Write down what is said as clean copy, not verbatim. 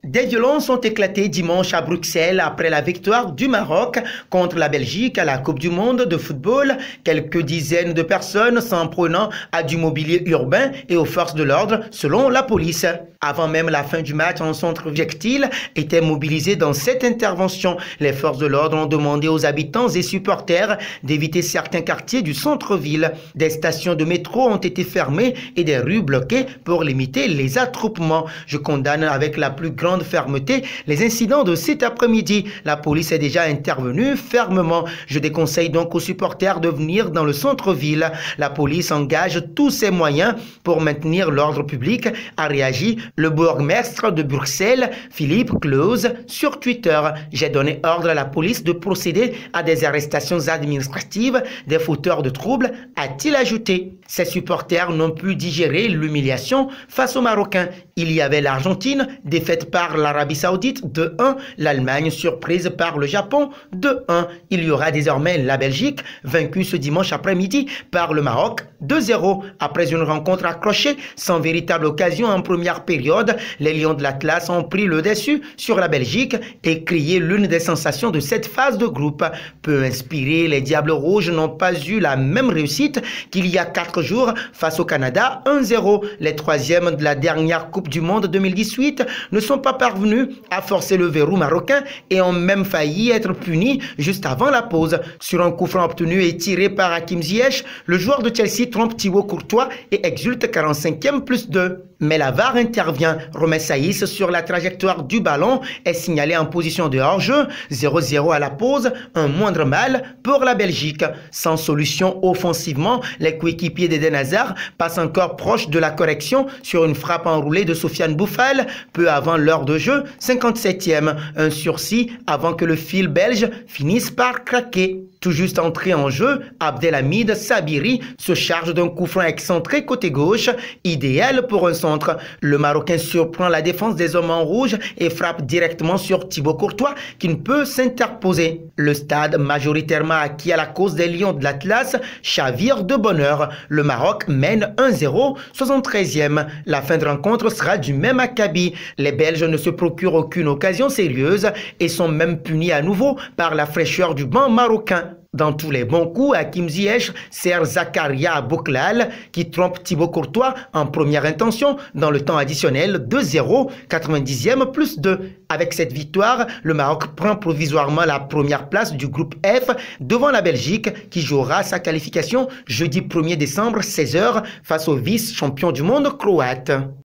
Des violences ont éclaté dimanche à Bruxelles après la victoire du Maroc contre la Belgique à la Coupe du Monde de football. Quelques dizaines de personnes s'en prenant à du mobilier urbain et aux forces de l'ordre, selon la police. Avant même la fin du match, un centre projectile était mobilisé dans cette intervention. Les forces de l'ordre ont demandé aux habitants et supporters d'éviter certains quartiers du centre-ville. Des stations de métro ont été fermées et des rues bloquées pour limiter les attroupements. Je condamne avec la plus grande fermeté les incidents de cet après-midi. La police est déjà intervenue fermement. Je déconseille donc aux supporters de venir dans le centre-ville. La police engage tous ses moyens pour maintenir l'ordre public, a réagi le bourgmestre de Bruxelles, Philippe Claus, sur Twitter. J'ai donné ordre à la police de procéder à des arrestations administratives des fauteurs de troubles, a-t-il ajouté. Ses supporters n'ont pu digérer l'humiliation face aux Marocains. Il y avait l'Argentine, défaite par l'Arabie Saoudite 2-1, l'Allemagne surprise par le Japon 2-1. Il y aura désormais la Belgique, vaincue ce dimanche après-midi par le Maroc 2-0. Après une rencontre accrochée, sans véritable occasion en première période, les Lions de l'Atlas ont pris le dessus sur la Belgique et crié l'une des sensations de cette phase de groupe. Peu inspirés, les Diables Rouges n'ont pas eu la même réussite qu'il y a 4 jours face au Canada 1-0. Les troisièmes de la dernière Coupe du Monde 2018 ne sont pas parvenus à forcer le verrou marocain et ont même failli être punis juste avant la pause. Sur un coup franc obtenu et tiré par Hakim Ziyech, le joueur de Chelsea trompe Thibaut Courtois et exulte 45e plus 2. Mais la VAR intervient, remet Saïs sur la trajectoire du ballon, est signalé en position de hors-jeu, 0-0 à la pause, un moindre mal pour la Belgique. Sans solution offensivement, les coéquipiers d'Eden Hazard passent encore proche de la correction sur une frappe enroulée de Sofiane Boufal, peu avant l'heure de jeu, 57e. Un sursis avant que le fil belge finisse par craquer. Tout juste entré en jeu, Abdelhamid Sabiri se charge d'un coup franc excentré côté gauche, idéal pour un centre. Le Marocain surprend la défense des hommes en rouge et frappe directement sur Thibaut Courtois qui ne peut s'interposer. Le stade, majoritairement acquis à la cause des Lions de l'Atlas, chavire de bonheur. Le Maroc mène 1-0, 73e. La fin de rencontre sera du même acabit. Les Belges ne se procurent aucune occasion sérieuse et sont même punis à nouveau par la fraîcheur du banc marocain. Dans tous les bons coups, Hakim Ziyech sert Zakaria Bouklal qui trompe Thibaut Courtois en première intention dans le temps additionnel 2-0, 90e plus 2. Avec cette victoire, le Maroc prend provisoirement la première place du groupe F devant la Belgique qui jouera sa qualification jeudi 1er décembre 16h face au vice-champion du monde croate.